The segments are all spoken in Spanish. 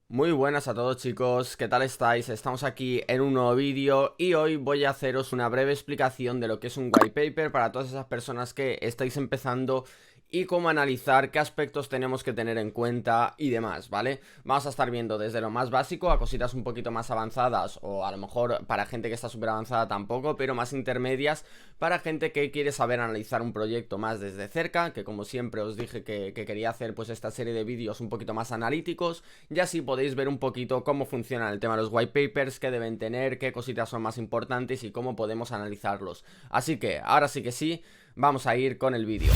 Muy buenas a todos chicos, ¿qué tal estáis? Estamos aquí en un nuevo vídeo y hoy voy a haceros una breve explicación de lo que es un white paper para todas esas personas que estáis empezando y cómo analizar qué aspectos tenemos que tener en cuenta y demás, ¿vale? Vamos a estar viendo desde lo más básico a cositas un poquito más avanzadas o a lo mejor para gente que está súper avanzada tampoco, pero más intermedias para gente que quiere saber analizar un proyecto más desde cerca, que como siempre os dije que quería hacer pues esta serie de vídeos un poquito más analíticos y así podéis ver un poquito cómo funciona el tema de los white papers, qué deben tener, qué cositas son más importantes y cómo podemos analizarlos. Así que ahora sí que sí, vamos a ir con el vídeo.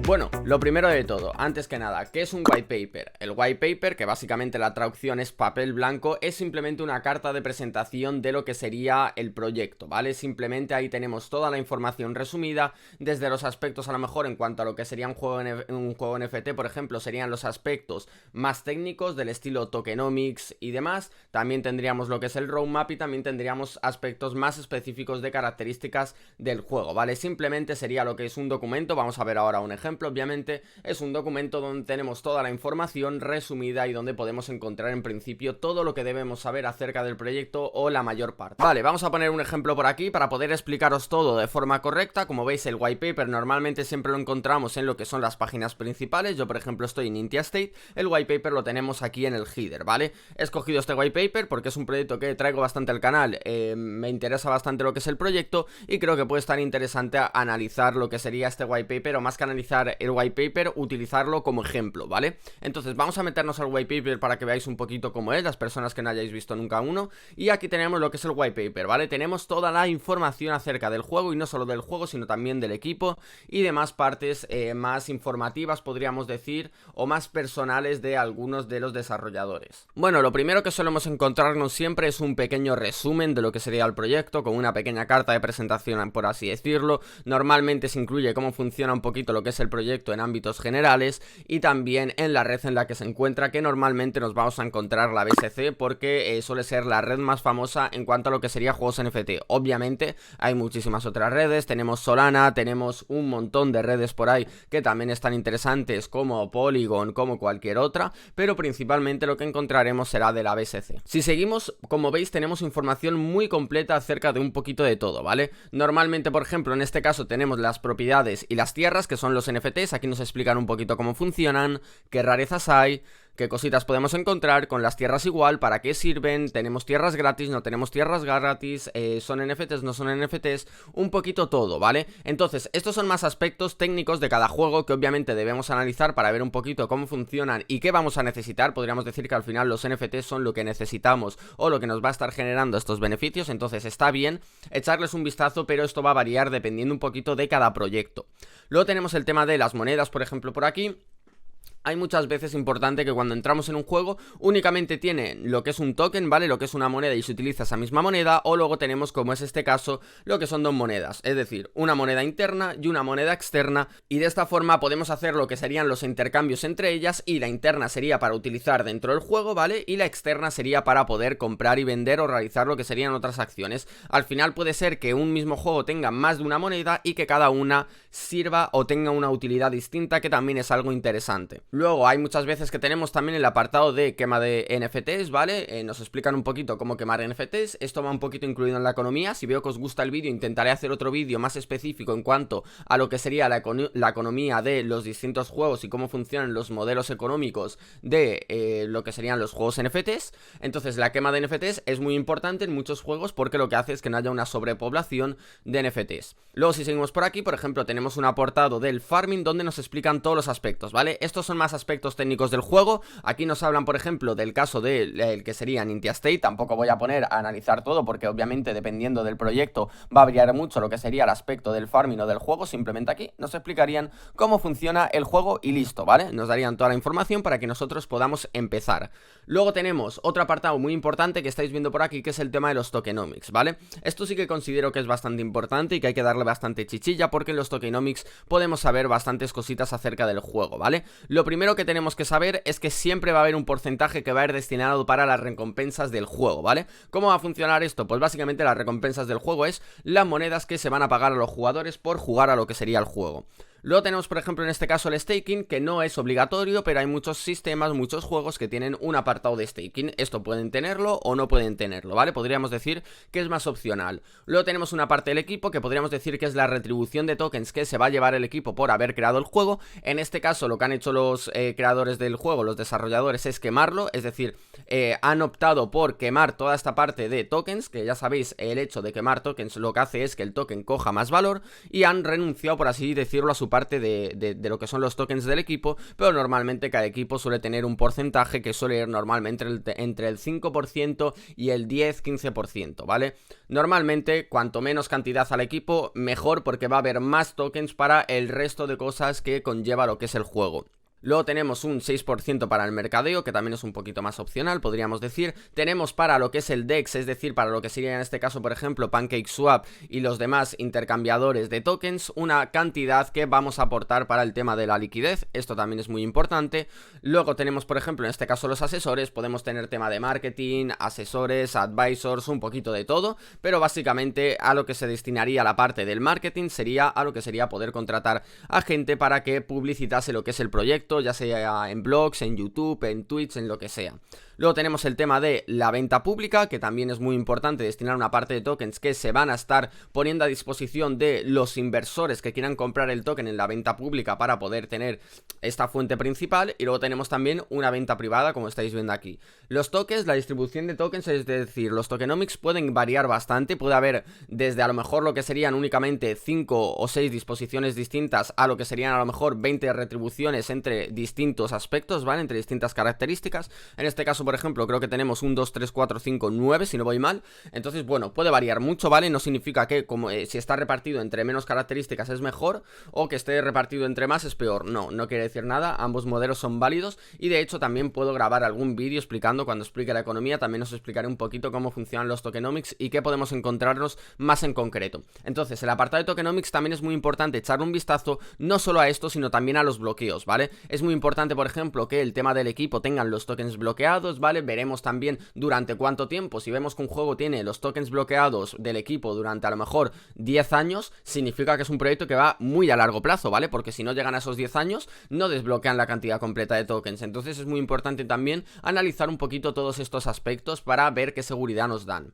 Bueno, lo primero de todo, antes que nada, ¿qué es un white paper? El white paper, que básicamente la traducción es papel blanco, es simplemente una carta de presentación de lo que sería el proyecto, ¿vale? Simplemente ahí tenemos toda la información resumida, desde los aspectos a lo mejor en cuanto a lo que sería un juego NFT, por ejemplo, serían los aspectos más técnicos del estilo tokenomics y demás, también tendríamos lo que es el roadmap y también tendríamos aspectos más específicos de características del juego, ¿vale? Simplemente sería lo que es un documento, vamos a ver ahora un ejemplo. Obviamente es un documento donde tenemos toda la información resumida y donde podemos encontrar en principio todo lo que debemos saber acerca del proyecto o la mayor parte. Vale, vamos a poner un ejemplo por aquí para poder explicaros todo de forma correcta. Como veis, el white paper normalmente siempre lo encontramos en lo que son las páginas principales. Yo por ejemplo estoy en Intia State, el white paper lo tenemos aquí en el header, ¿vale? He escogido este white paper porque es un proyecto que traigo bastante al canal, me interesa bastante lo que es el proyecto y creo que puede estar interesante analizar lo que sería este white paper, o más que analizar el white paper, utilizarlo como ejemplo, ¿vale? Entonces vamos a meternos al white paper para que veáis un poquito cómo es, las personas que no hayáis visto nunca uno. Y aquí tenemos lo que es el white paper, ¿vale? Tenemos toda la información acerca del juego, y no solo del juego, sino también del equipo y demás partes más informativas, podríamos decir, o más personales de algunos de los desarrolladores. Bueno, lo primero que solemos encontrarnos siempre es un pequeño resumen de lo que sería el proyecto, con una pequeña carta de presentación, por así decirlo. Normalmente se incluye cómo funciona un poquito lo que es el proyecto en ámbitos generales y también en la red en la que se encuentra, que normalmente nos vamos a encontrar la BSC porque suele ser la red más famosa en cuanto a lo que sería juegos NFT. Obviamente hay muchísimas otras redes, tenemos Solana, tenemos un montón de redes por ahí que también están interesantes, como Polygon, como cualquier otra, pero principalmente lo que encontraremos será de la BSC. Si seguimos, como veis, tenemos información muy completa acerca de un poquito de todo, ¿vale? Normalmente, por ejemplo, en este caso tenemos las propiedades y las tierras, que son los NFTs. Aquí nos explican un poquito cómo funcionan, qué rarezas hay, qué cositas podemos encontrar. Con las tierras igual, para qué sirven, tenemos tierras gratis, no tenemos tierras gratis, son NFTs, no son NFTs, un poquito todo, ¿vale? Entonces, estos son más aspectos técnicos de cada juego que obviamente debemos analizar para ver un poquito cómo funcionan y qué vamos a necesitar. Podríamos decir que al final los NFTs son lo que necesitamos o lo que nos va a estar generando estos beneficios, entonces está bien echarles un vistazo, pero esto va a variar dependiendo un poquito de cada proyecto. Luego tenemos el tema de las monedas, por ejemplo, por aquí. Hay muchas veces importante que cuando entramos en un juego únicamente tiene lo que es un token, ¿vale? Lo que es una moneda y se utiliza esa misma moneda, o luego tenemos, como es este caso, lo que son dos monedas, es decir, una moneda interna y una moneda externa, y de esta forma podemos hacer lo que serían los intercambios entre ellas, y la interna sería para utilizar dentro del juego, ¿vale? Y la externa sería para poder comprar y vender o realizar lo que serían otras acciones. Al final puede ser que un mismo juego tenga más de una moneda y que cada una sirva o tenga una utilidad distinta, que también es algo interesante. Luego hay muchas veces que tenemos también el apartado de quema de NFTs, ¿vale? Nos explican un poquito cómo quemar NFTs. Esto va un poquito incluido en la economía. Si veo que os gusta el vídeo, intentaré hacer otro vídeo más específico en cuanto a lo que sería la economía de los distintos juegos y cómo funcionan los modelos económicos de lo que serían los juegos NFTs. Entonces la quema de NFTs es muy importante en muchos juegos porque lo que hace es que no haya una sobrepoblación de NFTs. Luego, si seguimos por aquí, por ejemplo, tenemos un apartado del farming donde nos explican todos los aspectos, ¿vale? Estos son más aspectos técnicos del juego. Aquí nos hablan, por ejemplo, del caso del que sería Intia State. Tampoco voy a poner a analizar todo porque obviamente dependiendo del proyecto va a variar mucho lo que sería el aspecto del farming o del juego. Simplemente aquí nos explicarían cómo funciona el juego y listo, ¿vale? Nos darían toda la información para que nosotros podamos empezar. Luego tenemos otro apartado muy importante que estáis viendo por aquí, que es el tema de los tokenomics, ¿vale? Esto sí que considero que es bastante importante y que hay que darle bastante chichilla porque en los tokenomics podemos saber bastantes cositas acerca del juego, ¿vale? Lo primero que tenemos que saber es que siempre va a haber un porcentaje que va a ir destinado para las recompensas del juego, ¿vale? ¿Cómo va a funcionar esto? Pues básicamente las recompensas del juego es las monedas que se van a pagar a los jugadores por jugar a lo que sería el juego. Luego tenemos, por ejemplo, en este caso el staking, que no es obligatorio, pero hay muchos sistemas, muchos juegos que tienen un apartado de staking. Esto pueden tenerlo o no pueden tenerlo, ¿vale? Podríamos decir que es más opcional. Luego tenemos una parte del equipo que podríamos decir que es la retribución de tokens que se va a llevar el equipo por haber creado el juego. En este caso lo que han hecho los creadores del juego, los desarrolladores, es quemarlo, es decir, han optado por quemar toda esta parte de tokens, que ya sabéis, el hecho de quemar tokens lo que hace es que el token coja más valor, y han renunciado, por así decirlo, a su parte de lo que son los tokens del equipo, pero normalmente cada equipo suele tener un porcentaje que suele ir normalmente entre el 5% y el 10-15%, ¿vale? Normalmente, cuanto menos cantidad al equipo, mejor, porque va a haber más tokens para el resto de cosas que conlleva lo que es el juego. Luego tenemos un 6% para el mercadeo, que también es un poquito más opcional, podríamos decir. Tenemos para lo que es el DEX, es decir, para lo que sería en este caso, por ejemplo, PancakeSwap y los demás intercambiadores de tokens, una cantidad que vamos a aportar para el tema de la liquidez. Esto también es muy importante. Luego tenemos, por ejemplo, en este caso los asesores. Podemos tener tema de marketing, asesores, advisors, un poquito de todo, pero básicamente a lo que se destinaría la parte del marketing sería a lo que sería poder contratar a gente para que publicitase lo que es el proyecto, ya sea en blogs, en YouTube, en Twitch, en lo que sea. Luego tenemos el tema de la venta pública, que también es muy importante destinar una parte de tokens que se van a estar poniendo a disposición de los inversores que quieran comprar el token en la venta pública para poder tener esta fuente principal. Y luego tenemos también una venta privada, como estáis viendo aquí. Los tokens, la distribución de tokens, es decir, los tokenomics pueden variar bastante. Puede haber desde a lo mejor lo que serían únicamente 5 o 6 disposiciones distintas a lo que serían a lo mejor 20 retribuciones entre distintos aspectos, ¿vale? Entre distintas características. En este caso, por ejemplo, creo que tenemos un 2, 3, 4, 5, 9, si no voy mal. Entonces, bueno, puede variar mucho, ¿vale? No significa que como si está repartido entre menos características es mejor, o que esté repartido entre más es peor. No, no quiere decir nada. Ambos modelos son válidos, y de hecho también puedo grabar algún vídeo explicando, cuando explique la economía, también os explicaré un poquito cómo funcionan los tokenomics y qué podemos encontrarnos más en concreto. Entonces, el apartado de tokenomics también es muy importante echarle un vistazo, no solo a esto, sino también a los bloqueos, ¿vale? Es muy importante, por ejemplo, que el tema del equipo tengan los tokens bloqueados, ¿vale? Veremos también durante cuánto tiempo. Si vemos que un juego tiene los tokens bloqueados del equipo durante a lo mejor 10 años, significa que es un proyecto que va muy a largo plazo, ¿vale? Porque si no llegan a esos 10 años, no desbloquean la cantidad completa de tokens. Entonces es muy importante también analizar un poquito todos estos aspectos para ver qué seguridad nos dan.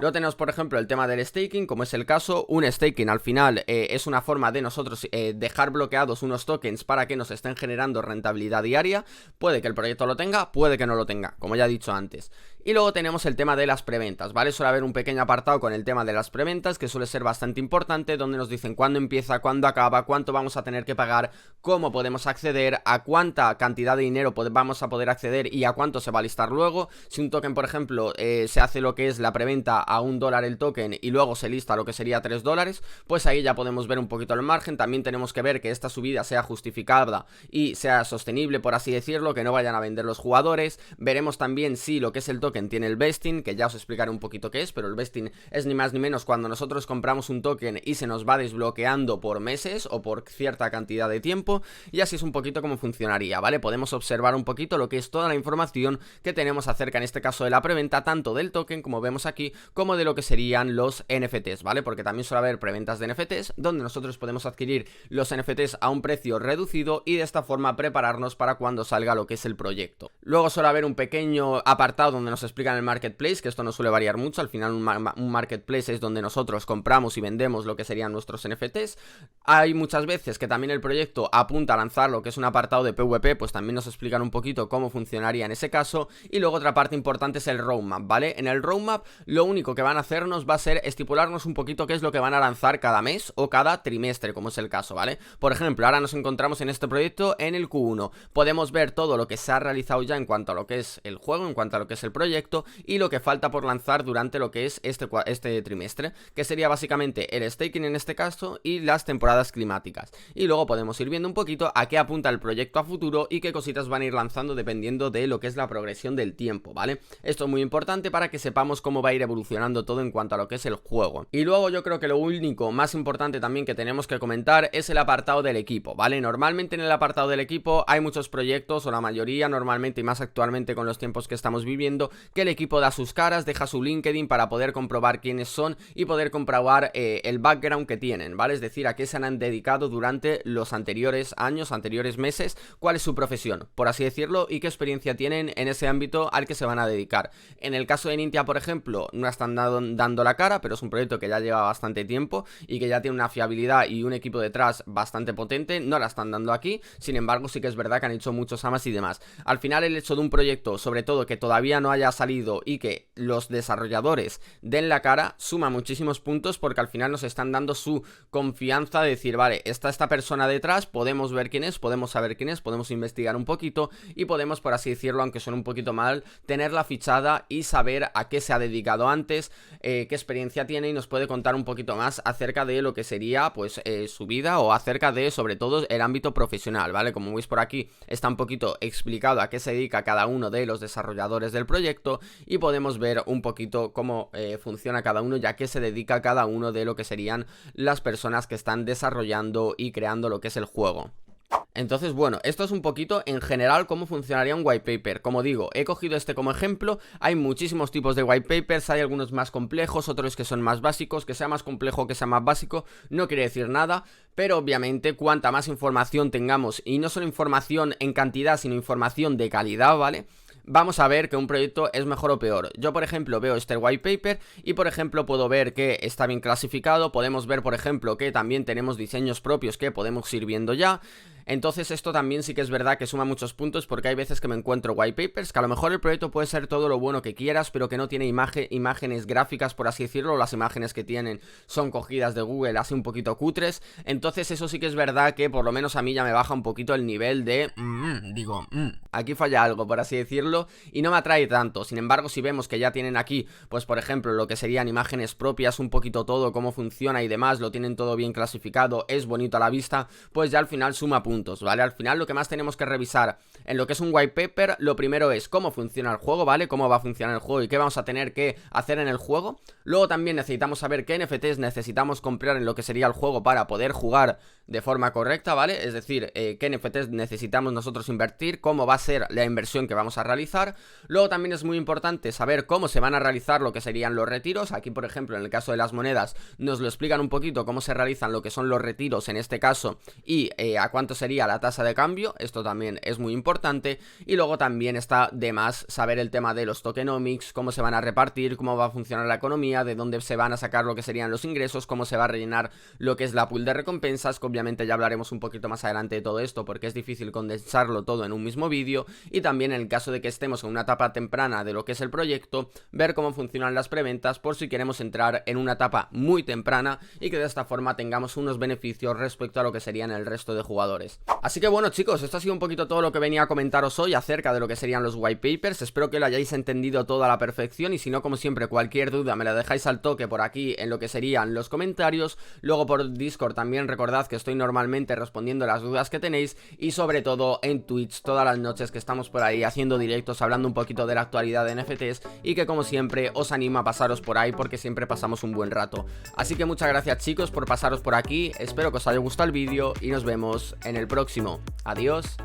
Luego tenemos, por ejemplo, el tema del staking, como es el caso. Un staking al final es una forma de nosotros dejar bloqueados unos tokens para que nos estén generando rentabilidad diaria. Puede que el proyecto lo tenga, puede que no lo tenga, como ya he dicho antes. Y luego tenemos el tema de las preventas, ¿vale? Suele haber un pequeño apartado con el tema de las preventas, que suele ser bastante importante, donde nos dicen cuándo empieza, cuándo acaba, cuánto vamos a tener que pagar, cómo podemos acceder, a cuánta cantidad de dinero vamos a poder acceder y a cuánto se va a listar luego. Si un token, por ejemplo, se hace lo que es la preventa a $1 el token y luego se lista lo que sería $3, pues ahí ya podemos ver un poquito el margen. También tenemos que ver que esta subida sea justificada y sea sostenible, por así decirlo, que no vayan a vender los jugadores. Veremos también si lo que es el token tiene el vesting, que ya os explicaré un poquito qué es, pero el vesting es ni más ni menos cuando nosotros compramos un token y se nos va desbloqueando por meses o por cierta cantidad de tiempo, y así es un poquito cómo funcionaría, ¿vale? Podemos observar un poquito lo que es toda la información que tenemos acerca, en este caso, de la preventa, tanto del token, como vemos aquí, como de lo que serían los NFTs, ¿vale? Porque también suele haber preventas de NFTs, donde nosotros podemos adquirir los NFTs a un precio reducido y de esta forma prepararnos para cuando salga lo que es el proyecto. Luego suele haber un pequeño apartado donde nos explican el marketplace, que esto no suele variar mucho. Al final un marketplace es donde nosotros compramos y vendemos lo que serían nuestros NFTs. Hay muchas veces que también el proyecto apunta a lanzar lo que es un apartado de PvP, pues también nos explican un poquito cómo funcionaría en ese caso. Y luego otra parte importante es el roadmap, ¿vale? En el roadmap lo único que van a hacernos va a ser estipularnos un poquito qué es lo que van a lanzar cada mes o cada trimestre, como es el caso, ¿vale? Por ejemplo, ahora nos encontramos en este proyecto en el Q1. Podemos ver todo lo que se ha realizado ya en cuanto a lo que es el juego, en cuanto a lo que es el proyecto, proyecto y lo que falta por lanzar durante lo que es este trimestre, que sería básicamente el staking en este caso y las temporadas climáticas. Y luego podemos ir viendo un poquito a qué apunta el proyecto a futuro y qué cositas van a ir lanzando dependiendo de lo que es la progresión del tiempo, ¿vale? Esto es muy importante para que sepamos cómo va a ir evolucionando todo en cuanto a lo que es el juego. Y luego yo creo que lo único más importante también que tenemos que comentar es el apartado del equipo, ¿vale? Normalmente en el apartado del equipo hay muchos proyectos, o la mayoría normalmente, y más actualmente con los tiempos que estamos viviendo, que el equipo da sus caras, deja su LinkedIn para poder comprobar quiénes son y poder comprobar el background que tienen, ¿vale? Es decir, a qué se han dedicado durante los anteriores años, anteriores meses, cuál es su profesión, por así decirlo, y qué experiencia tienen en ese ámbito al que se van a dedicar. En el caso de Nintia, por ejemplo, no están dando la cara, pero es un proyecto que ya lleva bastante tiempo y que ya tiene una fiabilidad y un equipo detrás bastante potente, no la están dando aquí. Sin embargo, sí que es verdad que han hecho muchos amas y demás. Al final, el hecho de un proyecto, sobre todo que todavía no haya salido y que los desarrolladores den la cara, suma muchísimos puntos, porque al final nos están dando su confianza de decir, vale, está esta persona detrás, podemos ver quién es, podemos saber quién es, podemos investigar un poquito y podemos, por así decirlo, aunque suene un poquito mal, tenerla fichada y saber a qué se ha dedicado antes, qué experiencia tiene, y nos puede contar un poquito más acerca de lo que sería pues su vida, o acerca de, sobre todo, el ámbito profesional, ¿vale? Como veis por aquí está un poquito explicado a qué se dedica cada uno de los desarrolladores del proyecto y podemos ver un poquito cómo funciona cada uno y a qué se dedica cada uno de lo que serían las personas que están desarrollando y creando lo que es el juego. Entonces, bueno, esto es un poquito en general cómo funcionaría un white paper. Como digo, he cogido este como ejemplo. Hay muchísimos tipos de white papers, hay algunos más complejos, otros que son más básicos. Que sea más complejo o que sea más básico no quiere decir nada, pero obviamente cuanta más información tengamos, y no solo información en cantidad, sino información de calidad, ¿vale?, vamos a ver que un proyecto es mejor o peor. Yo, por ejemplo, veo este white paper y, por ejemplo, puedo ver que está bien clasificado. Podemos ver, por ejemplo, que también tenemos diseños propios que podemos ir viendo ya. Entonces esto también sí que es verdad que suma muchos puntos, porque hay veces que me encuentro white papers que a lo mejor el proyecto puede ser todo lo bueno que quieras, pero que no tiene imágenes gráficas, por así decirlo. Las imágenes que tienen son cogidas de Google, así un poquito cutres. Entonces eso sí que es verdad que por lo menos a mí ya me baja un poquito el nivel de... aquí falla algo, por así decirlo, y no me atrae tanto. Sin embargo, si vemos que ya tienen aquí, pues por ejemplo, lo que serían imágenes propias, un poquito todo, cómo funciona y demás, lo tienen todo bien clasificado, es bonito a la vista, pues ya al final suma puntos, ¿vale? Al final lo que más tenemos que revisar en lo que es un white paper, lo primero es cómo funciona el juego, ¿vale? Cómo va a funcionar el juego y qué vamos a tener que hacer en el juego. Luego también necesitamos saber qué NFTs necesitamos comprar en lo que sería el juego para poder jugar de forma correcta, ¿vale? Es decir, qué NFTs necesitamos nosotros invertir, cómo va a ser la inversión que vamos a realizar. Luego también es muy importante saber cómo se van a realizar lo que serían los retiros. Aquí, por ejemplo, en el caso de las monedas, nos lo explican un poquito cómo se realizan lo que son los retiros en este caso y a cuánto sería la tasa de cambio. Esto también es muy importante. Y luego también está de más saber el tema de los tokenomics, cómo se van a repartir, cómo va a funcionar la economía, de dónde se van a sacar lo que serían los ingresos, cómo se va a rellenar lo que es la pool de recompensas, que obviamente ya hablaremos un poquito más adelante de todo esto, porque es difícil condensarlo todo en un mismo vídeo. Y también en el caso de que estemos en una etapa temprana de lo que es el proyecto, ver cómo funcionan las preventas por si queremos entrar en una etapa muy temprana y que de esta forma tengamos unos beneficios respecto a lo que serían el resto de jugadores. Así que bueno, chicos, esto ha sido un poquito todo lo que venía a comentaros hoy acerca de lo que serían los white papers. Espero que lo hayáis entendido todo a la perfección, y si no, como siempre, cualquier duda me la dejáis al toque por aquí en lo que serían los comentarios. Luego por Discord también recordad que estoy normalmente respondiendo las dudas que tenéis, y sobre todo en Twitch todas las noches que estamos por ahí haciendo directos hablando un poquito de la actualidad de NFTs, y que como siempre os animo a pasaros por ahí porque siempre pasamos un buen rato. Así que muchas gracias, chicos, por pasaros por aquí. Espero que os haya gustado el vídeo y nos vemos en el próximo. Adiós.